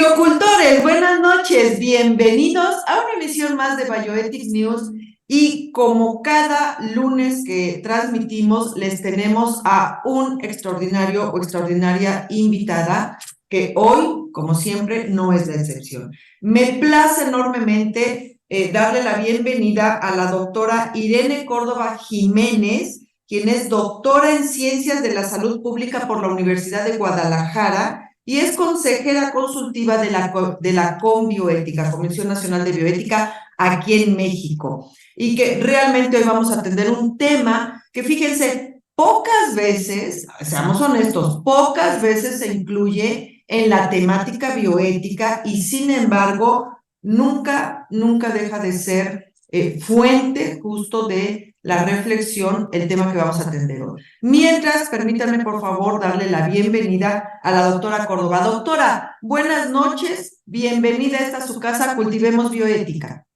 Biocultores, buenas noches, bienvenidos a una emisión más de Bioethics News y como cada lunes que transmitimos les tenemos a un extraordinario o extraordinaria invitada que hoy, como siempre, no es la excepción. Me place enormemente darle la bienvenida a la doctora Irene Córdoba Jiménez, quien es doctora en Ciencias de la Salud Pública por la Universidad de Guadalajara y es consejera consultiva de la CONBioética, Comisión Nacional de Bioética, aquí en México. Y que realmente hoy vamos a atender un tema que, fíjense, pocas veces, seamos honestos, pocas veces se incluye en la temática bioética y, sin embargo, nunca deja de ser fuente justo de la reflexión, el tema que vamos a atender hoy. Mientras, permítanme por favor darle la bienvenida a la doctora Córdoba. Doctora, buenas noches, bienvenida a esta su casa, Cultivemos Bioética.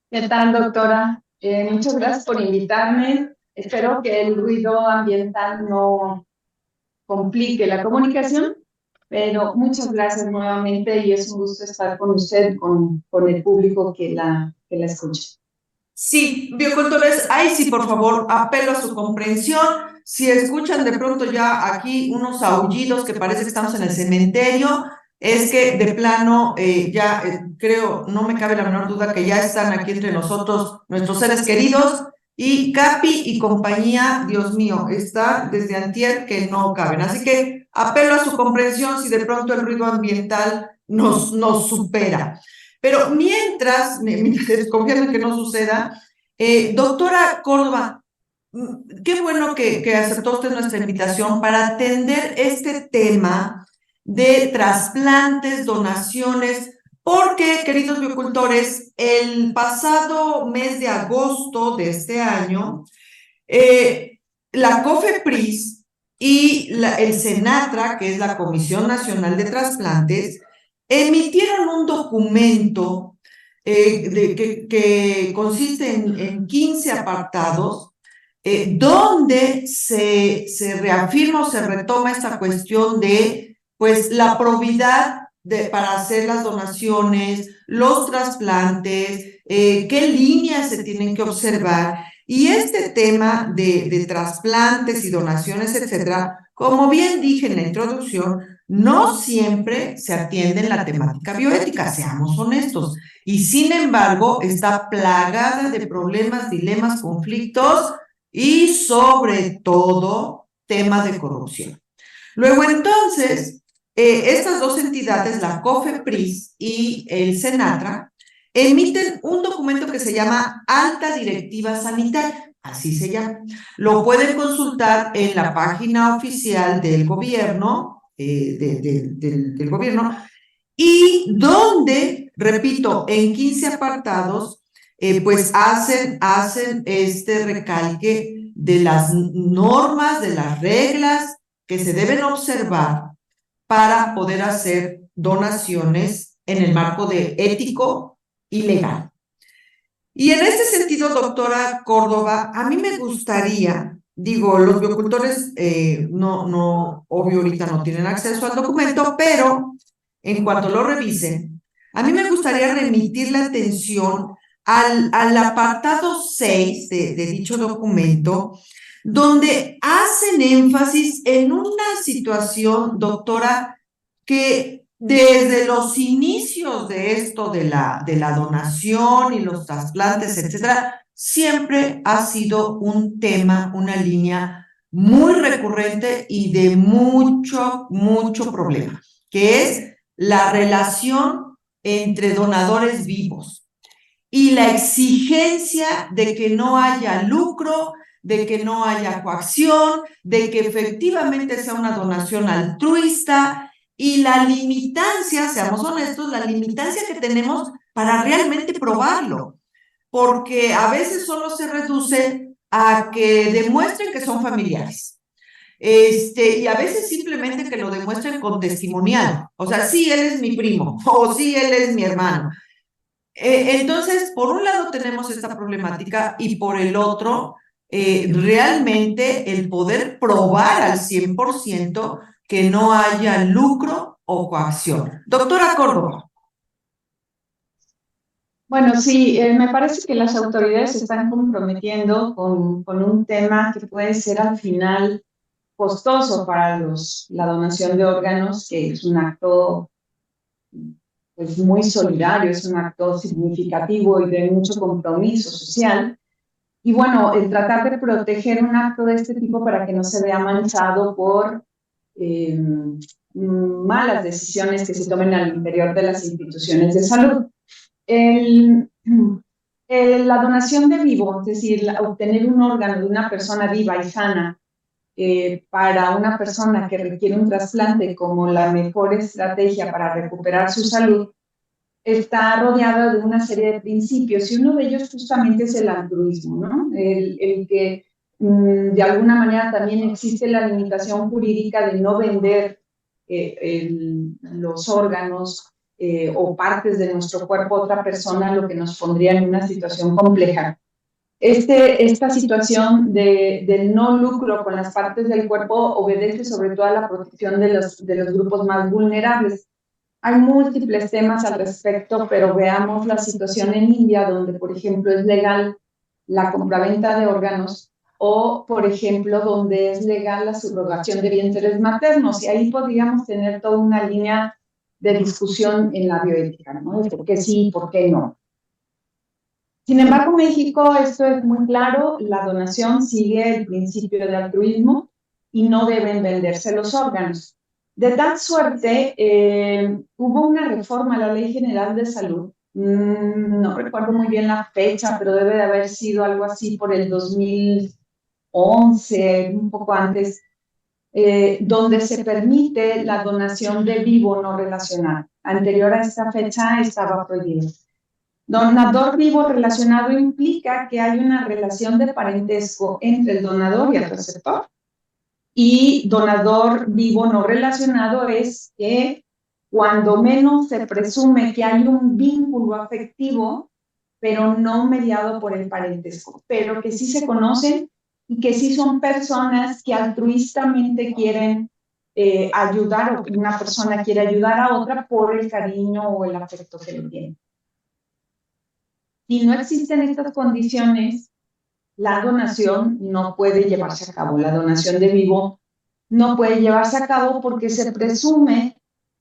¿Qué tal, doctora? Muchas gracias por invitarme. Espero que el ruido ambiental no complique la comunicación, pero muchas gracias nuevamente y es un gusto estar con usted, con el público que la escucha. Sí, biocultores, ahí sí, por favor, apelo a su comprensión. Si escuchan de pronto ya aquí unos aullidos que parece que estamos en el cementerio, es que de plano creo, no me cabe la menor duda que ya están aquí entre nosotros nuestros seres queridos y Capi y compañía, Dios mío, está desde antier que no caben. Así que apelo a su comprensión si de pronto el ruido ambiental nos supera. Pero mientras confiando en que no suceda, doctora Córdoba, qué bueno que aceptó usted nuestra invitación para atender este tema de trasplantes, donaciones, porque, queridos biocultores, el pasado mes de agosto de este año, la COFEPRIS y el SENATRA, que es la Comisión Nacional de Trasplantes, emitieron un documento que consiste en 15 apartados, donde se reafirma o se retoma esta cuestión de pues, la probidad para hacer las donaciones, los trasplantes, qué líneas se tienen que observar. Y este tema de trasplantes y donaciones, etcétera, como bien dije en la introducción, no siempre se atiende en la temática bioética, seamos honestos, y sin embargo está plagada de problemas, dilemas, conflictos y sobre todo temas de corrupción. Luego entonces, estas dos entidades, la COFEPRIS y el SENATRA, emiten un documento que se llama Alta Directiva Sanitaria, así se llama. Lo pueden consultar en la página oficial del gobierno, del gobierno, y donde, repito, en 15 apartados, pues hacen este recalque de las normas, de las reglas que se deben observar para poder hacer donaciones en el marco de ético y legal. Y en este sentido, doctora Córdoba, a mí me gustaría, digo, los biocultores obvio ahorita no tienen acceso al documento, pero en cuanto lo revisen, a mí me gustaría remitir la atención al apartado 6 de dicho documento, donde hacen énfasis en una situación, doctora, que desde los inicios de esto de la donación y los trasplantes, etcétera, siempre ha sido un tema, una línea muy recurrente y de mucho problema, que es la relación entre donadores vivos y la exigencia de que no haya lucro, de que no haya coacción, de que efectivamente sea una donación altruista y la limitancia, seamos honestos, la limitancia que tenemos para realmente probarlo, porque a veces solo se reduce a que demuestren que son familiares. Y a veces simplemente que lo demuestren con testimonial, o sea, sí, él es mi primo, o sí, él es mi hermano. Entonces, por un lado tenemos esta problemática y por el otro, realmente el poder probar al 100% que no haya lucro o coacción. Doctora Córdoba. Bueno, sí, me parece que las autoridades se están comprometiendo con un tema que puede ser al final costoso para la donación de órganos, que es un acto pues, muy solidario, es un acto significativo y de mucho compromiso social. Y bueno, el tratar de proteger un acto de este tipo para que no se vea manchado por malas decisiones que se tomen al interior de las instituciones de salud. La donación de vivo, es decir, obtener un órgano de una persona viva y sana para una persona que requiere un trasplante como la mejor estrategia para recuperar su salud, está rodeada de una serie de principios y uno de ellos justamente es el altruismo, ¿no? El que de alguna manera también existe la limitación jurídica de no vender los órganos o partes de nuestro cuerpo a otra persona, lo que nos pondría en una situación compleja. Esta situación del no lucro con las partes del cuerpo obedece sobre todo a la protección de los grupos más vulnerables. Hay múltiples temas al respecto, pero veamos la situación en India, donde, por ejemplo, es legal la compraventa de órganos, o, por ejemplo, donde es legal la subrogación de vientres maternos. Y ahí podríamos tener toda una línea de discusión en la bioética, ¿no? De por qué sí y por qué no. Sin embargo, en México esto es muy claro, la donación sigue el principio de altruismo y no deben venderse los órganos. De tal suerte, hubo una reforma a la Ley General de Salud, no recuerdo muy bien la fecha, pero debe de haber sido algo así por el 2011, un poco antes, donde se permite la donación de vivo no relacionado. Anterior a esta fecha estaba prohibido. Donador vivo relacionado implica que hay una relación de parentesco entre el donador y el receptor. Y donador vivo no relacionado es que cuando menos se presume que hay un vínculo afectivo, pero no mediado por el parentesco, pero que sí se conocen y que sí son personas que altruistamente quieren ayudar, o que una persona quiere ayudar a otra por el cariño o el afecto que le tiene. Si no existen estas condiciones, la donación no puede llevarse a cabo. La donación de vivo no puede llevarse a cabo porque se presume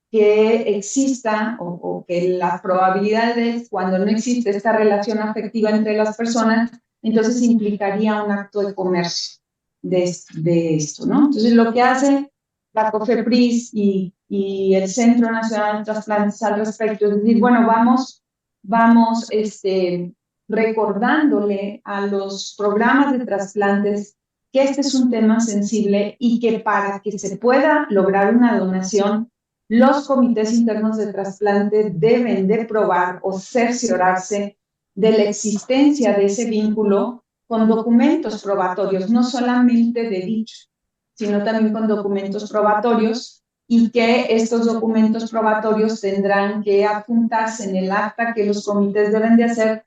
que exista o que las probabilidades, cuando no existe esta relación afectiva entre las personas, entonces implicaría un acto de comercio de esto, ¿no? Entonces, lo que hace la COFEPRIS y el Centro Nacional de Trasplantes al respecto es decir, bueno, vamos recordándole a los programas de trasplantes que este es un tema sensible y que para que se pueda lograr una donación, los comités internos de trasplante deben de probar o cerciorarse de la existencia de ese vínculo con documentos probatorios, no solamente de dicho, sino también con documentos probatorios, y que estos documentos probatorios tendrán que apuntarse en el acta que los comités deben de hacer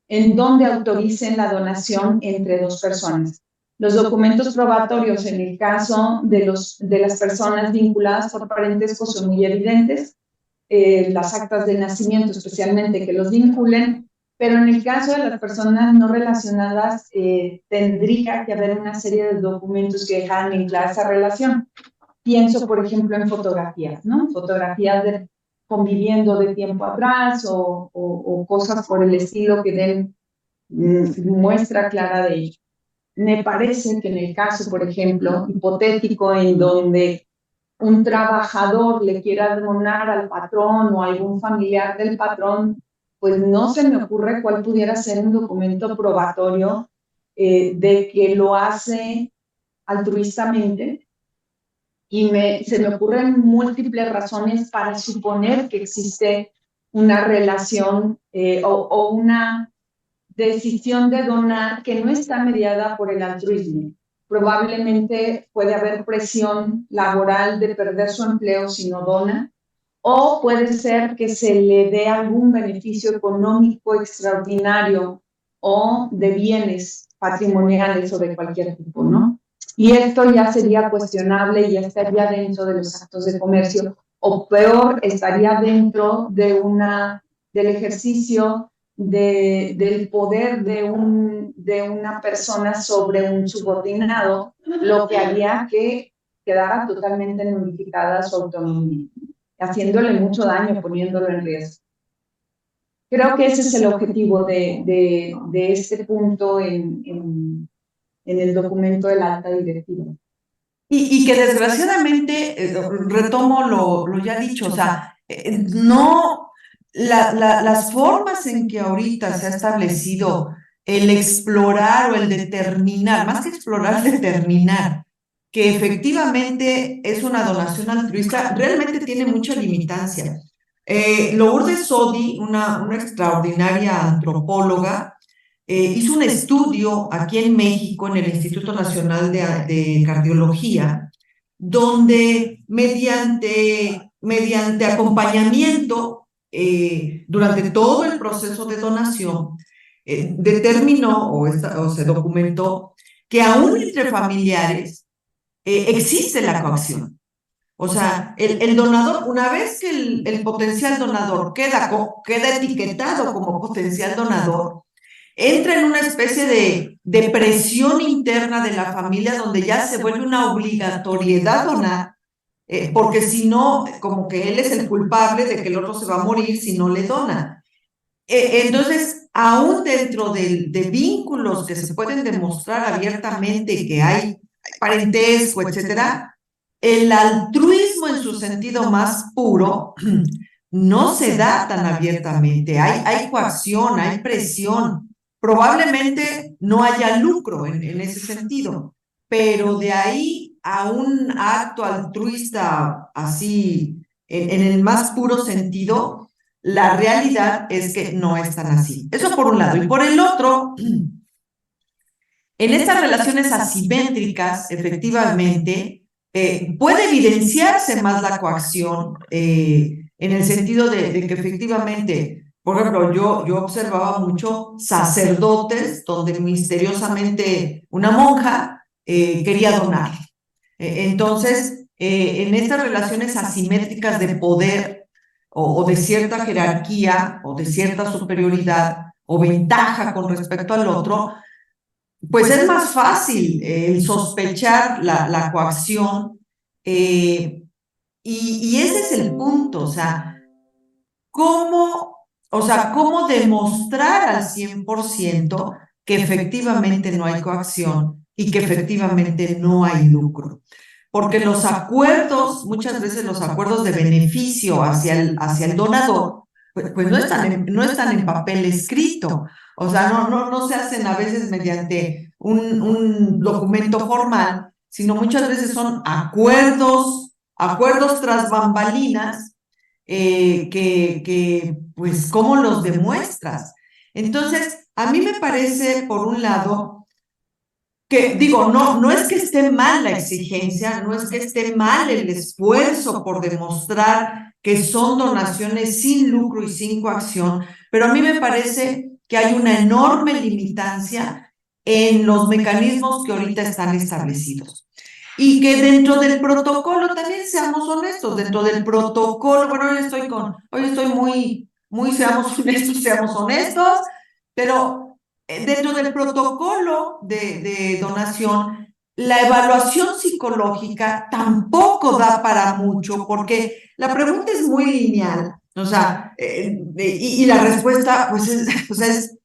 en donde autoricen la donación entre dos personas. Los documentos probatorios en el caso de las personas vinculadas por parentesco son muy evidentes, las actas de nacimiento especialmente que los vinculen, pero en el caso de las personas no relacionadas tendría que haber una serie de documentos que dejaran en clara esa relación. Pienso, por ejemplo, en fotografías, ¿no? Fotografías de conviviendo de tiempo atrás o cosas por el estilo que den muestra clara de ello. Me parece que en el caso, por ejemplo, hipotético en donde un trabajador le quiera donar al patrón o a algún familiar del patrón, pues no se me ocurre cuál pudiera ser un documento probatorio de que lo hace altruistamente. Y se me ocurren múltiples razones para suponer que existe una relación o una decisión de donar que no está mediada por el altruismo. Probablemente puede haber presión laboral de perder su empleo si no dona, o puede ser que se le dé algún beneficio económico extraordinario o de bienes patrimoniales o de cualquier tipo, ¿no? Y esto ya sería cuestionable y ya estaría dentro de los actos de comercio, o peor, estaría dentro del ejercicio del poder de una persona sobre un subordinado, lo que haría que quedara totalmente nulificada su autonomía, haciéndole mucho daño, poniéndolo en riesgo. Creo que ese es el objetivo de este punto en el documento de la alta directiva. Y que desgraciadamente, retomo lo ya dicho, o sea, no, las formas en que ahorita se ha establecido el explorar o el determinar, más que explorar, determinar que efectivamente es una donación altruista, realmente tiene mucha limitancia. Lourdes Sodi, una extraordinaria antropóloga, hizo un estudio aquí en México, en el Instituto Nacional de Cardiología, donde mediante acompañamiento durante todo el proceso de donación, determinó o se documentó que aún entre familiares existe la coacción. O sea, el donador, una vez que el potencial donador queda etiquetado como potencial donador, entra en una especie de presión interna de la familia donde ya se vuelve una obligatoriedad donar, porque si no, como que él es el culpable de que el otro se va a morir si no le dona. Entonces, aún dentro de vínculos que se pueden demostrar abiertamente que hay parentesco, etcétera, el altruismo en su sentido más puro no se da tan abiertamente. Hay coacción, hay presión. Probablemente no haya lucro en ese sentido, pero de ahí a un acto altruista así, en el más puro sentido, la realidad es que no es tan así. Eso por un lado. Y por el otro, en estas relaciones asimétricas, efectivamente, puede evidenciarse más la coacción en el sentido de que efectivamente, por ejemplo, yo observaba mucho sacerdotes donde misteriosamente una monja quería donar. Entonces, en estas relaciones asimétricas de poder o de cierta jerarquía o de cierta superioridad o ventaja con respecto al otro, pues es más fácil sospechar la coacción y ese es el punto, o sea, cómo demostrar al 100% que efectivamente no hay coacción y que efectivamente no hay lucro. Porque los acuerdos, muchas veces los acuerdos de beneficio hacia el donador, pues no están en papel escrito. O sea, no se hacen a veces mediante un documento formal, sino muchas veces son acuerdos tras bambalinas, pues, ¿cómo los demuestras? Entonces, a mí me parece, por un lado, que digo, no es que esté mal la exigencia, no es que esté mal el esfuerzo por demostrar que son donaciones sin lucro y sin coacción, pero a mí me parece que hay una enorme limitancia en los mecanismos que ahorita están establecidos. Y que dentro del protocolo, también seamos honestos, dentro del protocolo, bueno, hoy estoy muy, seamos honestos, pero dentro del protocolo de donación, la evaluación psicológica tampoco da para mucho, porque la pregunta es muy lineal, o sea, y la respuesta, pues,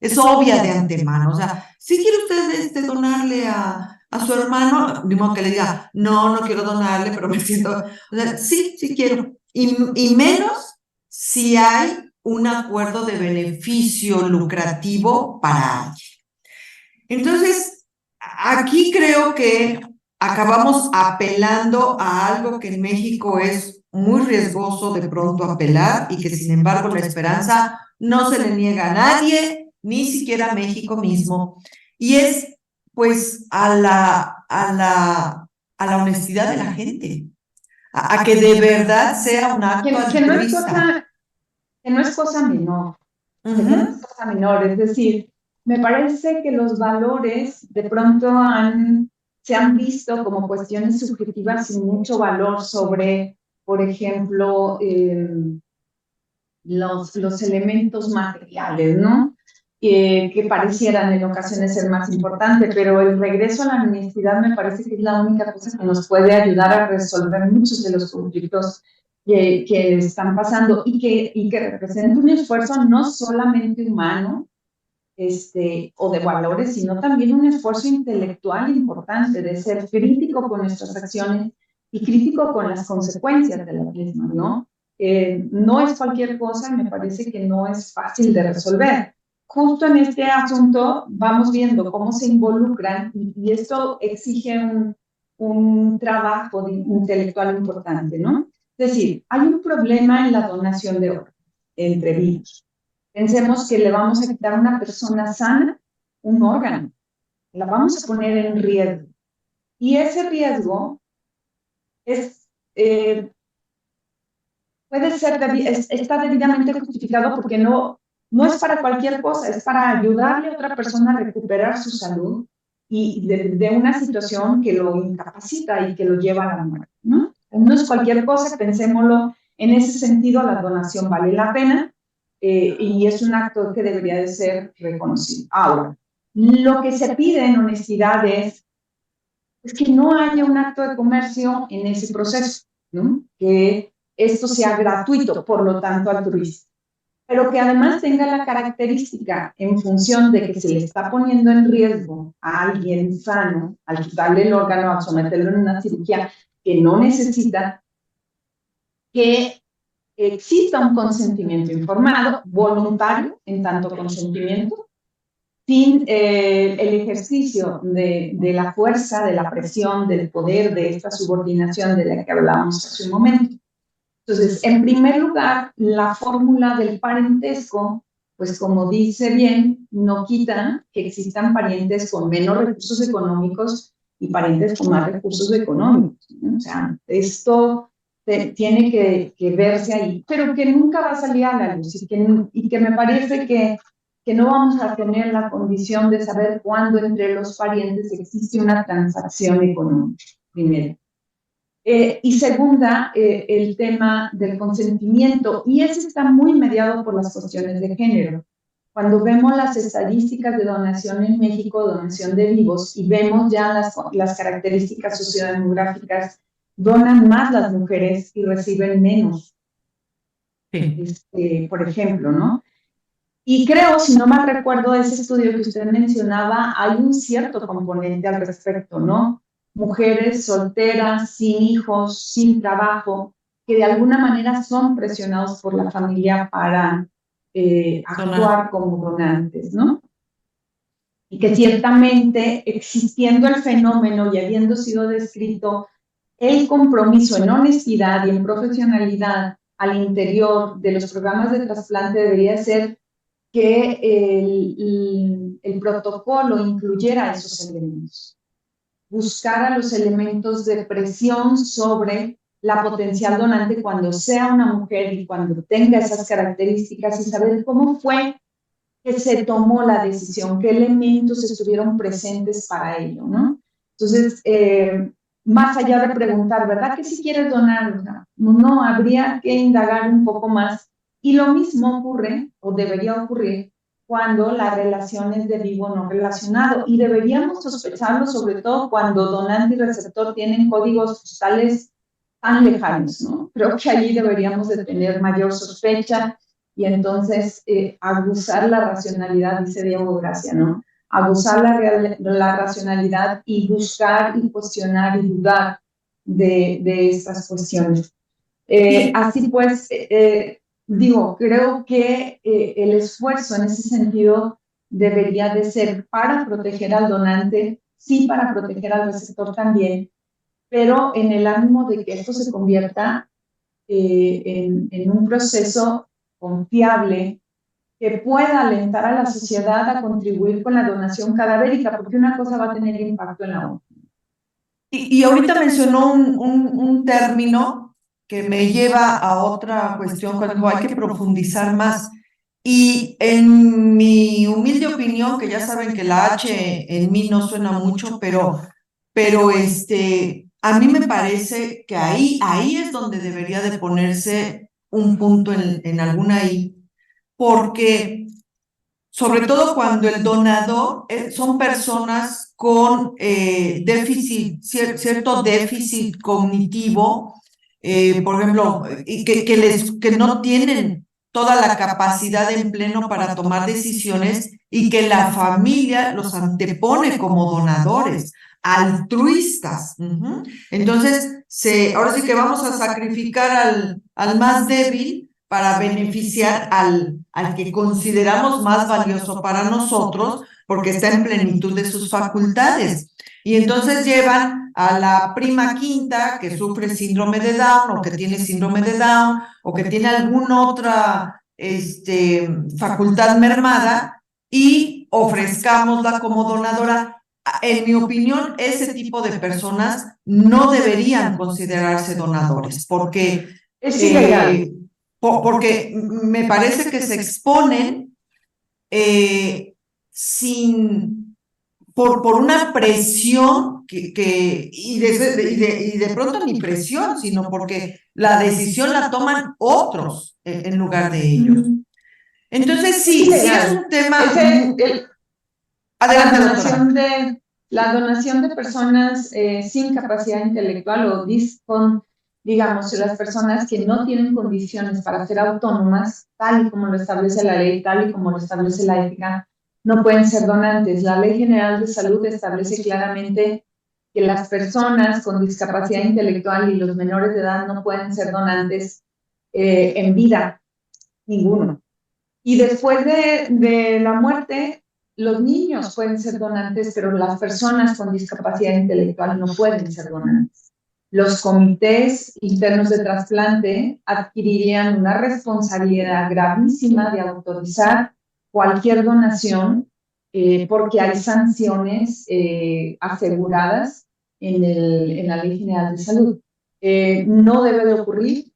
es obvia de antemano, o sea, si quiere usted donarle a su hermano, de modo que le diga, no quiero donarle, pero me siento, o sea, sí quiero, y menos si hay un acuerdo de beneficio lucrativo para alguien. Entonces, aquí creo que acabamos apelando a algo que en México es muy riesgoso de pronto apelar y que sin embargo la esperanza no se le niega a nadie, ni siquiera a México mismo, y es pues a la honestidad de la gente, a que de verdad sea un acto altruista. Que no es cosa menor, que no es cosa menor, es decir, me parece que los valores de pronto se han visto como cuestiones subjetivas sin mucho valor sobre por ejemplo, los elementos materiales, ¿no? Que parecieran en ocasiones ser más importantes, pero el regreso a la honestidad me parece que es la única cosa que nos puede ayudar a resolver muchos de los conflictos que están pasando y que representa un esfuerzo no solamente humano, o de valores, sino también un esfuerzo intelectual importante de ser crítico con nuestras acciones y crítico con las consecuencias de las mismas, ¿no? No es cualquier cosa, me parece que no es fácil de resolver. Justo en este asunto vamos viendo cómo se involucran y esto exige un trabajo intelectual importante, ¿no? Es decir, hay un problema en la donación de órganos entre vivos. Pensemos que le vamos a quitar a una persona sana un órgano, la vamos a poner en riesgo. Y ese riesgo es, puede ser, está debidamente justificado porque no es para cualquier cosa, es para ayudarle a otra persona a recuperar su salud y de una situación que lo incapacita y que lo lleva a la muerte, ¿no? No es cualquier cosa, pensémoslo en ese sentido, la donación vale la pena. Y es un acto que debería de ser reconocido. Ahora, lo que se pide en honestidad es que no haya un acto de comercio en ese proceso, ¿no? Que esto sea gratuito, por lo tanto altruista, pero que además tenga la característica en función de que se le está poniendo en riesgo a alguien sano al quitarle el órgano, al someterlo en una cirugía que no necesita, que exista un consentimiento informado, voluntario, en tanto consentimiento, sin el ejercicio de la fuerza, de la presión, del poder, de esta subordinación de la que hablábamos hace un momento. Entonces, en primer lugar, la fórmula del parentesco, pues como dice bien, no quita que existan parientes con menos recursos económicos y parientes con más recursos económicos, ¿no? O sea, esto tiene que verse ahí, pero que nunca va a salir a la luz y que me parece que no vamos a tener la condición de saber cuándo entre los parientes existe una transacción económica, primero. Y segunda, el tema del consentimiento, y ese está muy mediado por las cuestiones de género. Cuando vemos las estadísticas de donación en México, donación de vivos, y vemos ya las características sociodemográficas, donan más las mujeres y reciben menos, por ejemplo, ¿no? Y creo, si no mal recuerdo, ese estudio que usted mencionaba, hay un cierto componente al respecto, ¿no? Mujeres solteras, sin hijos, sin trabajo, que de alguna manera son presionados por la familia para actuar como donantes, ¿no? Y que ciertamente, existiendo el fenómeno y habiendo sido descrito el compromiso en honestidad y en profesionalidad al interior de los programas de trasplante debería ser que el protocolo incluyera esos elementos. Buscara los elementos de presión sobre la potencial donante cuando sea una mujer y cuando tenga esas características y saber cómo fue que se tomó la decisión, qué elementos estuvieron presentes para ello, ¿no? Entonces, más allá de preguntar, ¿verdad que si quieres donar? No, habría que indagar un poco más. Y lo mismo ocurre, o debería ocurrir, cuando la relación es de vivo no relacionado. Y deberíamos sospecharlo, sobre todo cuando donante y receptor tienen códigos postales tan lejanos, ¿no? Creo que allí deberíamos de tener mayor sospecha y entonces abusar la racionalidad, dice Diego Gracia, ¿no? Abusar la racionalidad y buscar y cuestionar y dudar de estas cuestiones. Así pues, digo, creo que el esfuerzo en ese sentido debería de ser para proteger al donante, sí para proteger al receptor también, pero en el ánimo de que esto se convierta en un proceso confiable que pueda alentar a la sociedad a contribuir con la donación cadavérica, porque una cosa va a tener impacto en la otra. Y ahorita mencionó un término que me lleva a otra cuestión cuando hay que profundizar más. Y en mi humilde opinión, que ya saben que la H en mí no suena mucho, pero a mí me parece que ahí es donde debería de ponerse un punto en alguna I, porque sobre todo cuando el donador son personas con cierto déficit cognitivo, por ejemplo, y que no tienen toda la capacidad en pleno para tomar decisiones y que la familia los antepone como donadores, altruistas. Entonces, ahora sí que vamos a sacrificar al más débil para beneficiar al que consideramos más valioso para nosotros porque está en plenitud de sus facultades. Y entonces llevan a la prima quinta que sufre síndrome de Down o que tiene síndrome de Down o que tiene alguna otra facultad mermada y ofrezcámosla como donadora. En mi opinión, ese tipo de personas no deberían considerarse donadores porque Es ilegal. porque me parece que se exponen sin por una presión y de pronto ni presión, sino porque la decisión la toman otros en lugar de ellos. Entonces, sí es un tema. Adelante, doctora. La donación de personas sin capacidad intelectual o con, digamos, las personas que no tienen condiciones para ser autónomas, tal y como lo establece la ley, tal y como lo establece la ética, no pueden ser donantes. La Ley General de Salud establece claramente que las personas con discapacidad intelectual y los menores de edad no pueden ser donantes en vida, ninguno. Y después de la muerte, los niños pueden ser donantes, pero las personas con discapacidad intelectual no pueden ser donantes. Los comités internos de trasplante adquirirían una responsabilidad gravísima de autorizar cualquier donación porque hay sanciones aseguradas en la Ley General de Salud. No debe de ocurrir.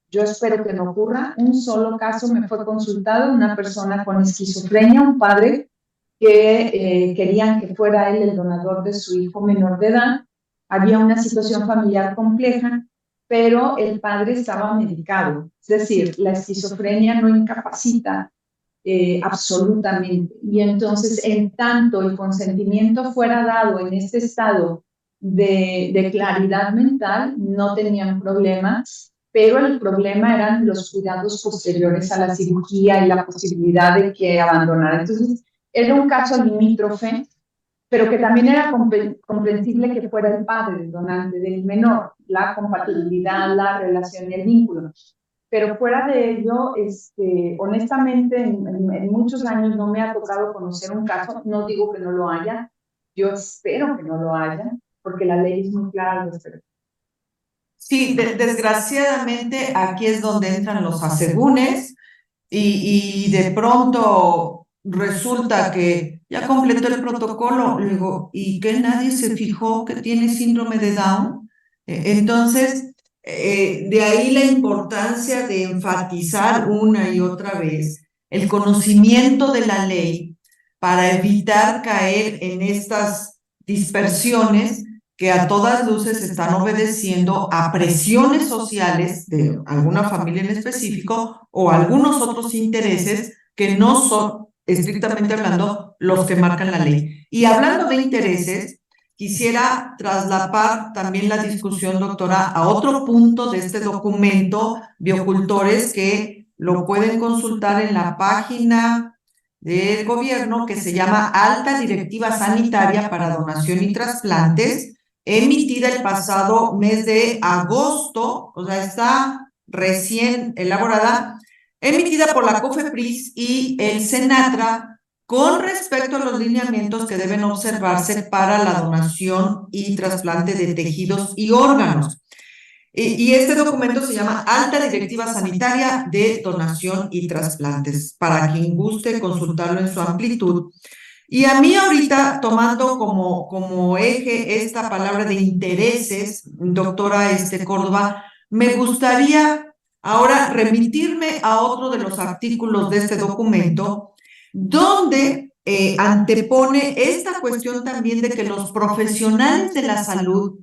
Yo espero que no ocurra. Un solo caso me fue consultado, una persona con esquizofrenia, un padre que querían que fuera él el donador de su hijo menor de edad. Había una situación familiar compleja, pero el padre estaba medicado. Es decir, la esquizofrenia no incapacita absolutamente. Y entonces, en tanto el consentimiento fuera dado en este estado de claridad mental, no tenían problemas, pero el problema eran los cuidados posteriores a la cirugía y la posibilidad de que abandonara. Entonces, era un caso limítrofe, pero que también era comprensible que fuera el padre del donante del menor, la compatibilidad, la relación y el vínculo. Pero fuera de ello, honestamente, en muchos años no me ha tocado conocer un caso, no digo que no lo haya, yo espero que no lo haya, porque la ley es muy clara al respecto. Sí, desgraciadamente aquí es donde entran los asegúnes y de pronto resulta que ya completó el protocolo, luego, y que nadie se fijó que tiene síndrome de Down. Entonces, de ahí la importancia de enfatizar una y otra vez el conocimiento de la ley para evitar caer en estas dispersiones que a todas luces están obedeciendo a presiones sociales de alguna familia en específico o algunos otros intereses que no son, estrictamente hablando, los que marcan la ley. Y hablando de intereses, quisiera traslapar también la discusión, doctora, a otro punto de este documento, Biocultores, que lo pueden consultar en la página del gobierno que se llama Alta Directiva Sanitaria para Donación y Trasplantes, emitida el pasado mes de agosto, o sea, está recién elaborada, emitida por la COFEPRIS y el SENATRA con respecto a los lineamientos que deben observarse para la donación y trasplante de tejidos y órganos. Y este documento se llama Alta Directiva Sanitaria de Donación y Trasplantes, para quien guste consultarlo en su amplitud. Y a mí ahorita, tomando como eje esta palabra de intereses, doctora Córdoba, me gustaría ahora remitirme a otro de los artículos de este documento, donde antepone esta cuestión también de que los profesionales de la salud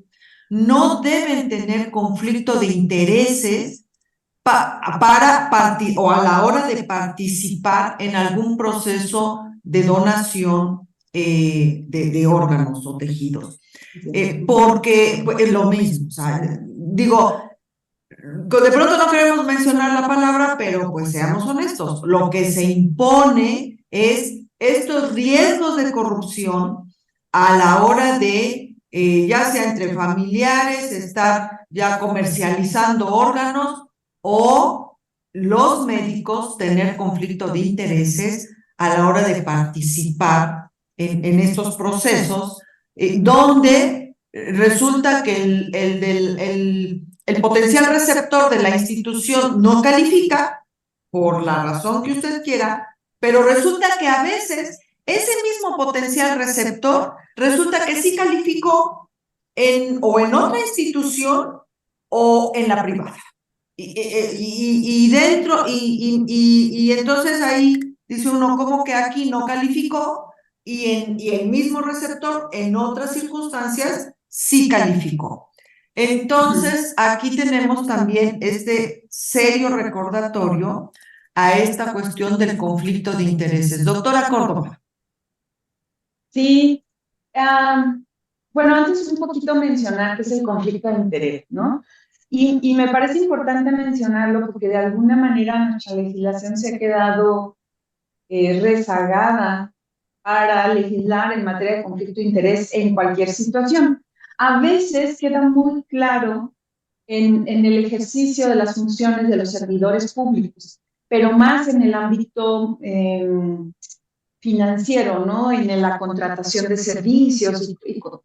no deben tener conflicto de intereses o a la hora de participar en algún proceso de donación de órganos o tejidos. Porque pues, es lo mismo, o sea, digo, de pronto no queremos mencionar la palabra, pero pues seamos honestos, lo que se impone es estos riesgos de corrupción a la hora de, ya sea entre familiares, estar ya comercializando órganos o los médicos tener conflicto de intereses a la hora de participar en estos procesos, donde resulta que el potencial receptor de la institución no califica, por la razón que usted quiera, pero resulta que a veces ese mismo potencial receptor resulta que sí calificó o en otra institución o en la privada. Y dentro, y entonces ahí dice uno, ¿cómo que aquí no calificó? Y el mismo receptor en otras circunstancias sí calificó. Entonces, aquí tenemos también este serio recordatorio a esta cuestión del conflicto de intereses. Doctora Córdoba. Sí, bueno, antes un poquito mencionar que es el conflicto de interés, ¿no? Y me parece importante mencionarlo porque de alguna manera nuestra legislación se ha quedado rezagada para legislar en materia de conflicto de interés en cualquier situación. A veces queda muy claro en el ejercicio de las funciones de los servidores públicos, pero más en el ámbito financiero, ¿no? En la contratación de servicios,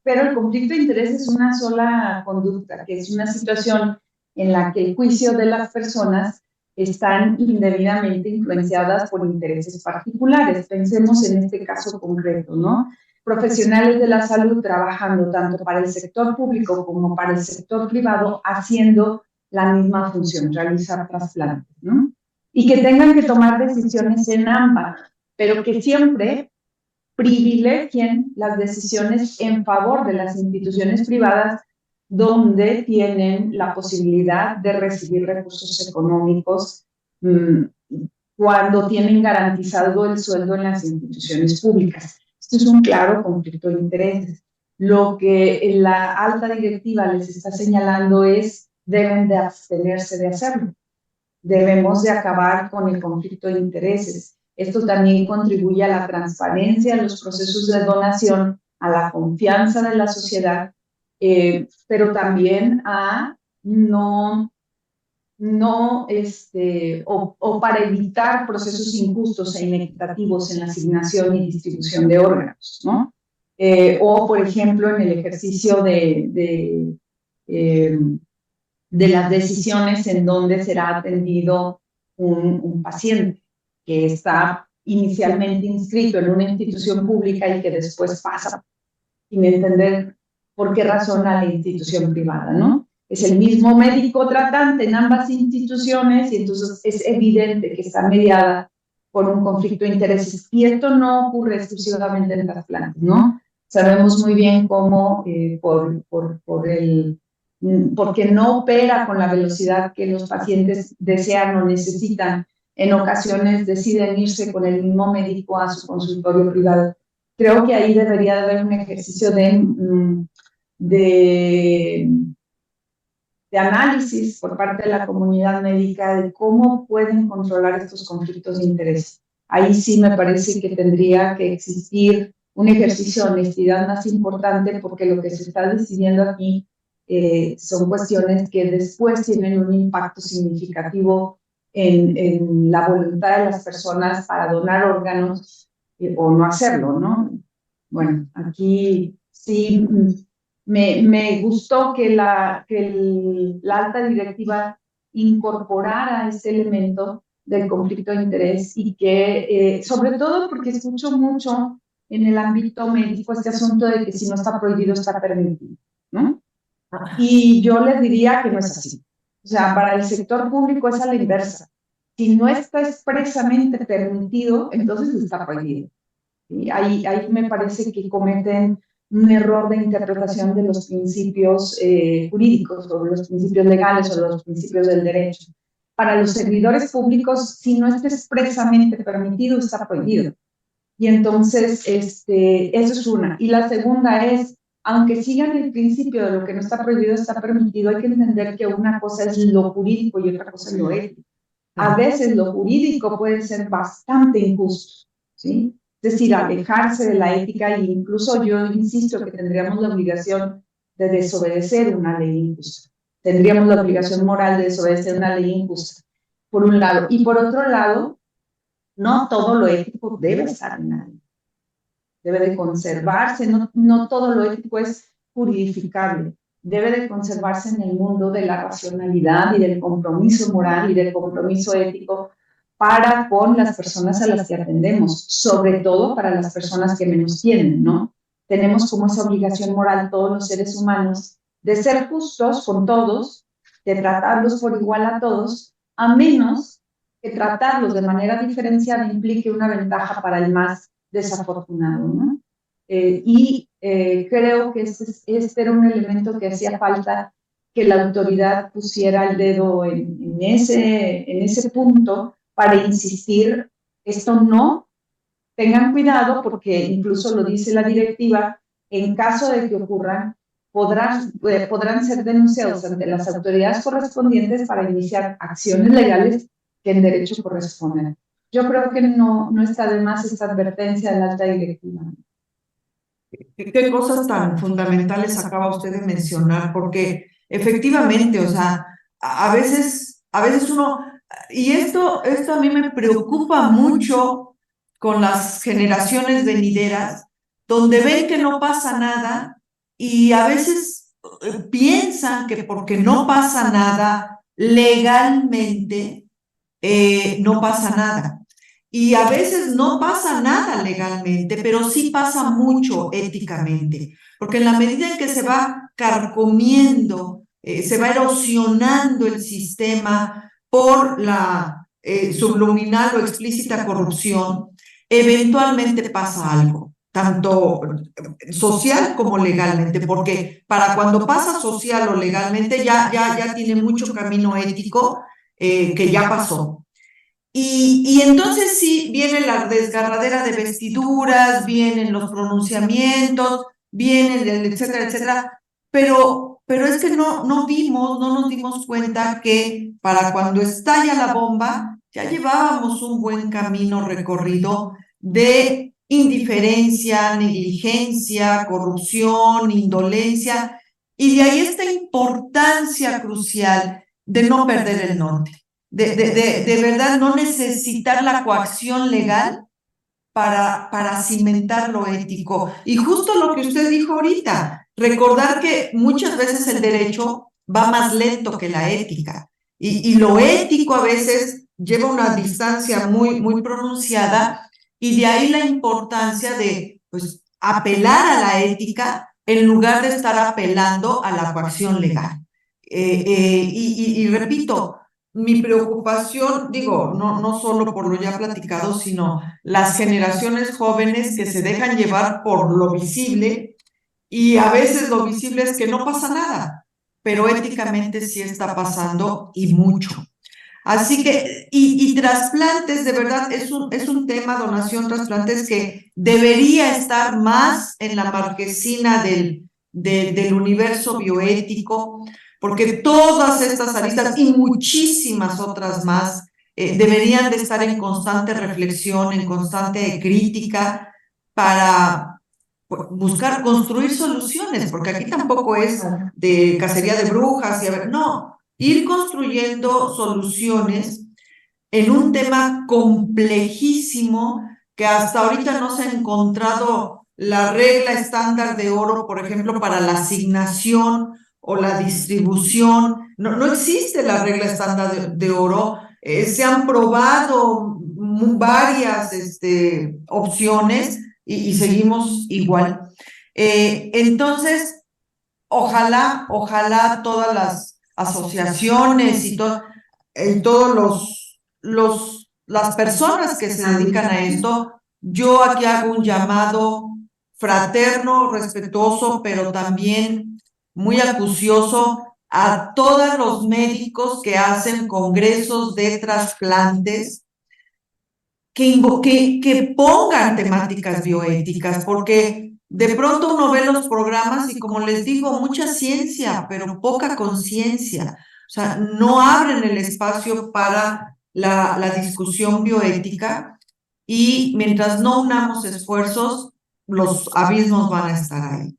pero el conflicto de interés es una sola conducta, que es una situación en la que el juicio de las personas están indebidamente influenciadas por intereses particulares. Pensemos en este caso concreto, ¿no? Profesionales de la salud trabajando tanto para el sector público como para el sector privado, haciendo la misma función, realizar trasplantes, ¿no? Y que tengan que tomar decisiones en ambas, pero que siempre privilegien las decisiones en favor de las instituciones privadas donde tienen la posibilidad de recibir recursos económicos cuando tienen garantizado el sueldo en las instituciones públicas. Esto es un claro conflicto de intereses. Lo que la alta directiva les está señalando es deben de abstenerse de hacerlo. Debemos de acabar con el conflicto de intereses. Esto también contribuye a la transparencia en los procesos de donación, a la confianza de la sociedad, pero también a o para evitar procesos injustos e inequitativos en la asignación y distribución de órganos, ¿no? O, por ejemplo, en el ejercicio de las decisiones en donde será atendido un paciente que está inicialmente inscrito en una institución pública y que después pasa sin entender por qué razón a la institución privada, ¿no? Es el mismo médico tratante en ambas instituciones y entonces es evidente que está mediada por un conflicto de intereses. Y esto no ocurre exclusivamente en trasplantes, ¿no? Sabemos muy bien cómo porque no opera con la velocidad que los pacientes desean o necesitan, en ocasiones deciden irse con el mismo médico a su consultorio privado. Creo que ahí debería haber un ejercicio de análisis por parte de la comunidad médica de cómo pueden controlar estos conflictos de interés. Ahí sí me parece que tendría que existir un ejercicio de honestidad más importante porque lo que se está decidiendo aquí son cuestiones que después tienen un impacto significativo en la voluntad de las personas para donar órganos o no hacerlo, ¿no? Bueno, aquí sí me gustó que la alta directiva incorporara este elemento del conflicto de interés y que, sobre todo porque escucho mucho en el ámbito médico este asunto de que si no está prohibido, está permitido, ¿no? Y yo les diría que no es así. O sea, para el sector público es a la inversa. Si no está expresamente permitido, entonces está prohibido. Y ahí me parece que cometen un error de interpretación de los principios jurídicos o de los principios legales o de los principios del derecho. Para los servidores públicos, si no está expresamente permitido, está prohibido. Y entonces, eso es una. Y la segunda es, aunque sigan el principio de lo que no está prohibido, está permitido, hay que entender que una cosa es lo jurídico y otra cosa es lo ético. A veces lo jurídico puede ser bastante injusto, ¿sí? Es decir, alejarse de la ética e incluso yo insisto que tendríamos la obligación de desobedecer una ley injusta. Tendríamos la obligación moral de desobedecer una ley injusta, por un lado. Y por otro lado, no todo lo ético debe estar en la ley. Debe de conservarse, no todo lo ético es juridificable. Debe de conservarse en el mundo de la racionalidad y del compromiso moral y del compromiso ético para con las personas a las que atendemos, sobre todo para las personas que menos tienen, ¿no? Tenemos como esa obligación moral todos los seres humanos de ser justos con todos, de tratarlos por igual a todos, a menos que tratarlos de manera diferenciada implique una ventaja para el más desafortunado, ¿no? Creo que este era un elemento que hacía falta que la autoridad pusiera el dedo en ese punto para insistir, esto no, tengan cuidado porque incluso lo dice la directiva, en caso de que ocurran, podrán ser denunciados ante las autoridades correspondientes para iniciar acciones legales que en derecho corresponden. Yo creo que no está de más esta advertencia de la alta directiva. ¿Qué cosas tan fundamentales acaba usted de mencionar? Porque efectivamente, o sea, a veces uno, y esto a mí me preocupa mucho con las generaciones venideras, donde ven que no pasa nada y a veces piensan que porque no pasa nada legalmente, no pasa nada. Y a veces no pasa nada legalmente, pero sí pasa mucho éticamente, porque en la medida en que se va carcomiendo, se va erosionando el sistema por la subliminal o explícita corrupción, eventualmente pasa algo, tanto social como legalmente, porque para cuando pasa social o legalmente ya tiene mucho camino ético que ya pasó. Y entonces sí, viene la desgarradera de vestiduras, vienen los pronunciamientos, vienen el etcétera, etcétera, pero es que no nos dimos cuenta que para cuando estalla la bomba, ya llevábamos un buen camino recorrido de indiferencia, negligencia, corrupción, indolencia, y de ahí esta importancia crucial de no perder el norte. De verdad no necesitar la coacción legal para cimentar lo ético. Y justo lo que usted dijo ahorita, recordar que muchas veces el derecho va más lento que la ética. Y lo ético a veces lleva una distancia muy pronunciada y de ahí la importancia de pues, apelar a la ética en lugar de estar apelando a la coacción legal. Y repito, mi preocupación, digo, no solo por lo ya platicado, sino las generaciones jóvenes que se dejan llevar por lo visible y a veces lo visible es que no pasa nada, pero éticamente sí está pasando y mucho. Así que, y trasplantes, de verdad, es un tema, donación, trasplantes, que debería estar más en la marquesina del universo bioético, porque todas estas aristas y muchísimas otras más deberían de estar en constante reflexión, en constante crítica, para buscar construir soluciones, porque aquí tampoco es de cacería de brujas, y a ver, no, ir construyendo soluciones en un tema complejísimo que hasta ahorita no se ha encontrado la regla estándar de oro, por ejemplo, para la asignación o la distribución. No existe la regla estándar de oro. Se han probado varias opciones y seguimos igual. Entonces, ojalá todas las asociaciones y todos las personas que se dedican a esto, yo aquí hago un llamado fraterno, respetuoso, pero también muy acucioso a todos los médicos que hacen congresos de trasplantes, que pongan temáticas bioéticas, porque de pronto uno ve los programas y, como les digo, mucha ciencia, pero poca conciencia. O sea, no abren el espacio para la discusión bioética, y mientras no unamos esfuerzos, los abismos van a estar ahí.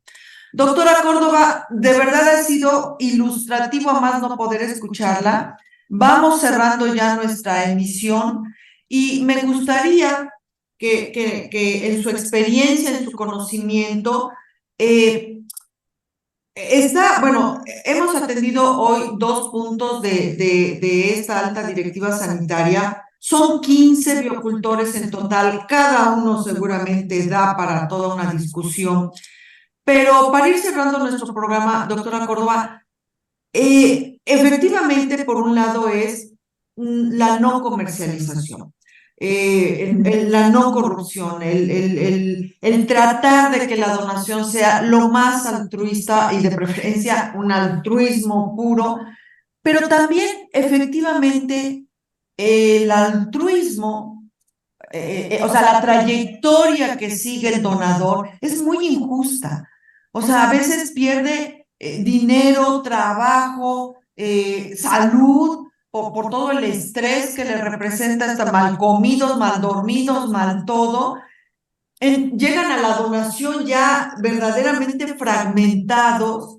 Doctora Córdoba, de verdad ha sido ilustrativo a más no poder escucharla. Vamos cerrando ya nuestra emisión y me gustaría que en su experiencia, en su conocimiento, bueno, hemos atendido hoy 2 puntos de esta alta directiva sanitaria. Son 15 biocultores en total, cada uno seguramente da para toda una discusión. Pero para ir cerrando nuestro programa, doctora Córdoba, efectivamente, por un lado es la no comercialización, la no corrupción, el tratar de que la donación sea lo más altruista y de preferencia un altruismo puro, pero también efectivamente el altruismo, o sea, la trayectoria que sigue el donador es muy injusta. O sea, a veces pierde dinero, trabajo, salud, por todo el estrés que le representa estar mal comidos, mal dormidos, mal todo. Llegan a la donación ya verdaderamente fragmentados,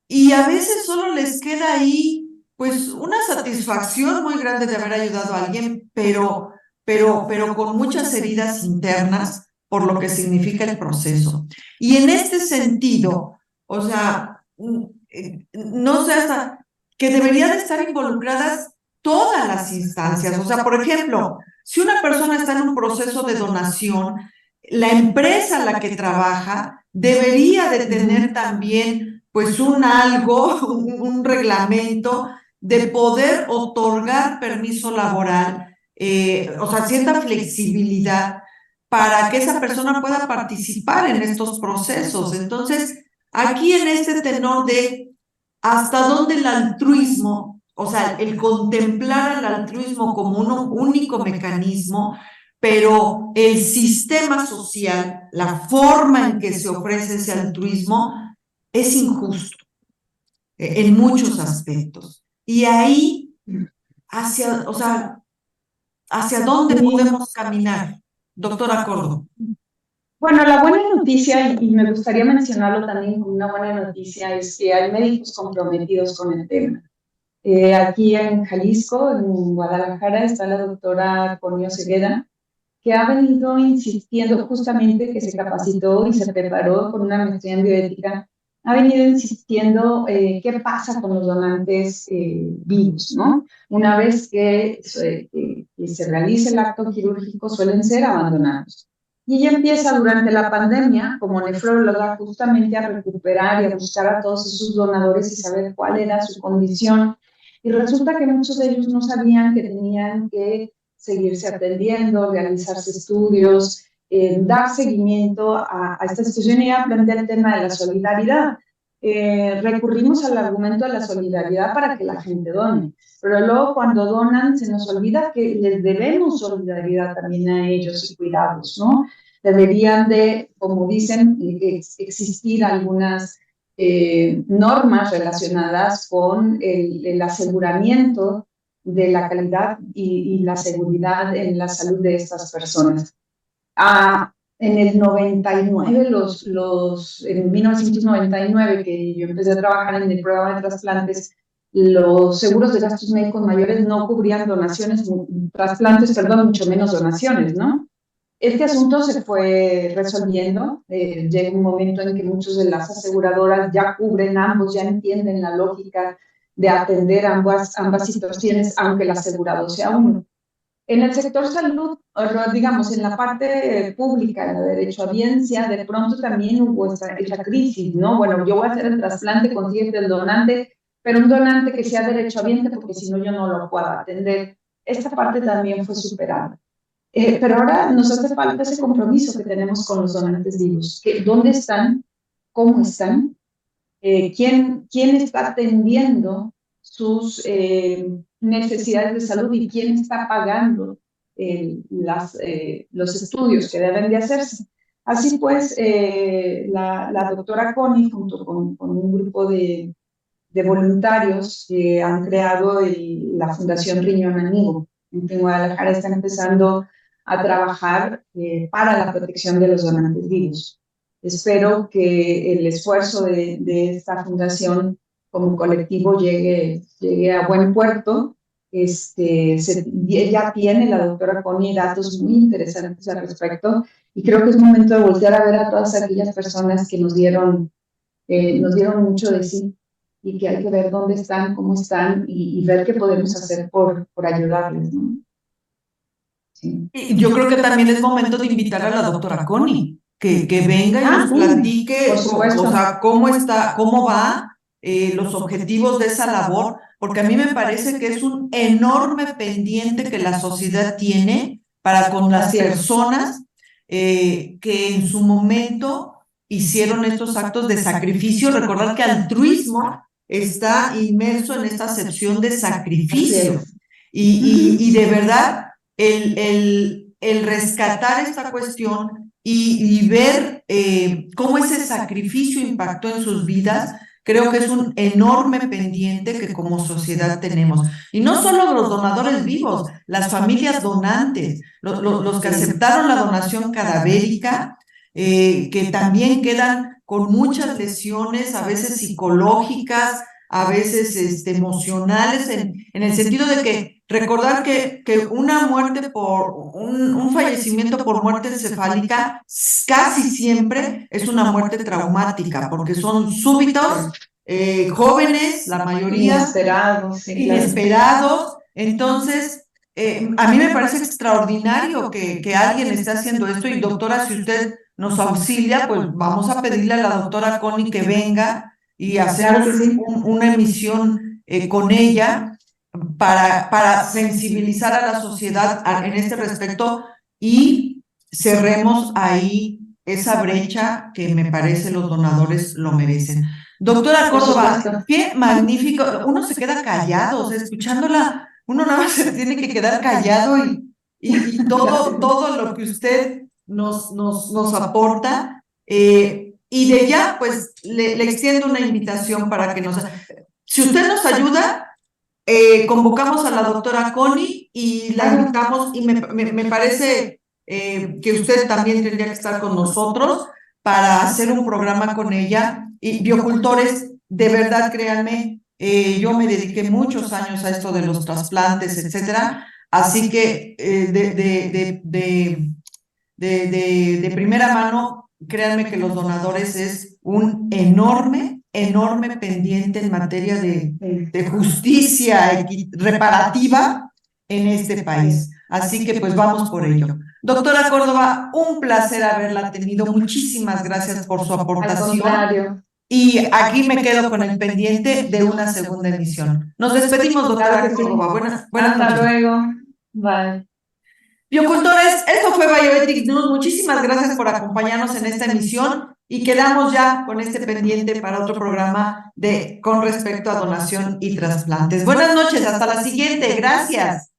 y a veces solo les queda ahí, pues, una satisfacción muy grande de haber ayudado a alguien, pero con muchas heridas internas por lo que significa el proceso. Y en este sentido, o sea, no sé, hasta que deberían estar involucradas todas las instancias. O sea, por ejemplo, si una persona está en un proceso de donación, la empresa en la que trabaja debería de tener también pues un algo, un reglamento de poder otorgar permiso laboral, o sea, cierta flexibilidad para que esa persona pueda participar en estos procesos. Entonces, aquí en este tenor de hasta dónde el altruismo, o sea, el contemplar al altruismo como un único mecanismo, pero el sistema social, la forma en que se ofrece ese altruismo, es injusto en muchos aspectos. Y ahí, o sea, ¿hacia dónde podemos caminar, doctora Córdoba? Bueno, la buena noticia, y me gustaría mencionarlo también como una buena noticia, es que hay médicos comprometidos con el tema. Aquí en Jalisco, en Guadalajara, está la doctora Conio Cegueda, que ha venido insistiendo, justamente que se capacitó y se preparó con una maestría en bioética, ha venido insistiendo qué pasa con los donantes vivos, ¿no? Una vez que se realice el acto quirúrgico, suelen ser abandonados. Y ella empieza durante la pandemia, como nefróloga, justamente a recuperar y a buscar a todos esos donadores y saber cuál era su condición. Y resulta que muchos de ellos no sabían que tenían que seguirse atendiendo, realizarse estudios, dar seguimiento a esta situación. Y a plantear el tema de la solidaridad. Recurrimos al argumento de la solidaridad para que la gente done, pero luego cuando donan se nos olvida que les debemos solidaridad también a ellos y cuidados, ¿no? Deberían de, como dicen, existir algunas normas relacionadas con el aseguramiento de la calidad y la seguridad en la salud de estas personas. En el 99, en 1999, que yo empecé a trabajar en el programa de trasplantes, los seguros de gastos médicos mayores no cubrían donaciones, trasplantes, perdón, mucho menos donaciones, ¿no? Este asunto se fue resolviendo. Llega un momento en que muchas de las aseguradoras ya cubren ambos, ya entienden la lógica de atender ambas situaciones, aunque el asegurado sea uno. En el sector salud, digamos, en la parte pública, en la derechohabiencia, de pronto también hubo esa crisis, ¿no? Bueno, yo voy a hacer el trasplante, consciente del donante, pero un donante que sea derechohabiente, porque si no yo no lo puedo atender. Esta parte también fue superada. Pero ahora nos hace falta ese compromiso que tenemos con los donantes vivos. ¿Dónde están? ¿Cómo están? ¿Quién está atendiendo sus necesidades de salud y quién está pagando los estudios que deben de hacerse? Así pues, la doctora Connie, junto con un grupo de voluntarios que han creado la Fundación Riñón Amigo. En Guadalajara están empezando a trabajar para la protección de los donantes vivos. Espero que el esfuerzo de esta fundación como colectivo llegue a buen puerto. Ya tiene la doctora Connie datos muy interesantes al respecto y creo que es momento de voltear a ver a todas aquellas personas que nos dieron mucho de sí y que hay que ver dónde están, cómo están y ver qué podemos hacer por ayudarles, ¿no? Sí. Y yo creo que también es momento de invitar a la doctora Connie, que venga y nos platique, o sea, cómo está, cómo va, los objetivos de esa labor, porque a mí me parece que es un enorme pendiente que la sociedad tiene para con las personas que en su momento hicieron estos actos de sacrificio. Recordar que altruismo está inmerso en esta acepción de sacrificio y de verdad el rescatar esta cuestión y ver cómo ese sacrificio impactó en sus vidas, creo que es un enorme pendiente que como sociedad tenemos. Y no solo los donadores vivos, las familias donantes, los que aceptaron la donación cadavérica, que también quedan con muchas lesiones, a veces psicológicas, a veces emocionales, en el sentido de que recordar que una muerte por un fallecimiento por muerte encefálica casi siempre es una muerte traumática, porque son súbitos, jóvenes, la mayoría inesperados. Entonces, a mí me parece extraordinario que alguien esté haciendo esto. Y doctora, si usted nos auxilia, pues vamos a pedirle a la doctora Connie que venga y hacer una emisión con ella para sensibilizar a la sociedad en este respecto y cerremos ahí esa brecha que me parece los donadores lo merecen. Doctora Córdoba, qué magnífico, uno se queda callado, o sea, escuchándola, uno nada más se tiene que quedar callado y todo lo que usted nos aporta, y de ya, pues, le extiendo una invitación para que si usted nos ayuda, convocamos a la doctora Connie y la invitamos, y me parece que usted también tendría que estar con nosotros para hacer un programa con ella. Y biocultores, de verdad, créanme, yo me dediqué muchos años a esto de los trasplantes, etcétera, así que de primera mano, créanme que los donadores es un enorme pendiente en materia de justicia reparativa en este país. Así que pues vamos por ello. Doctora Córdoba, un placer haberla tenido. Muchísimas gracias por su aportación. Y aquí me quedo con el pendiente de una segunda emisión. Nos despedimos, doctora Córdoba. Buenas noches. Hasta luego. Bye. Biocultores, esto fue Bioethics News. Muchísimas gracias por acompañarnos en esta emisión y quedamos ya con este pendiente para otro programa con respecto a donación y trasplantes. Buenas noches, hasta la siguiente. Gracias.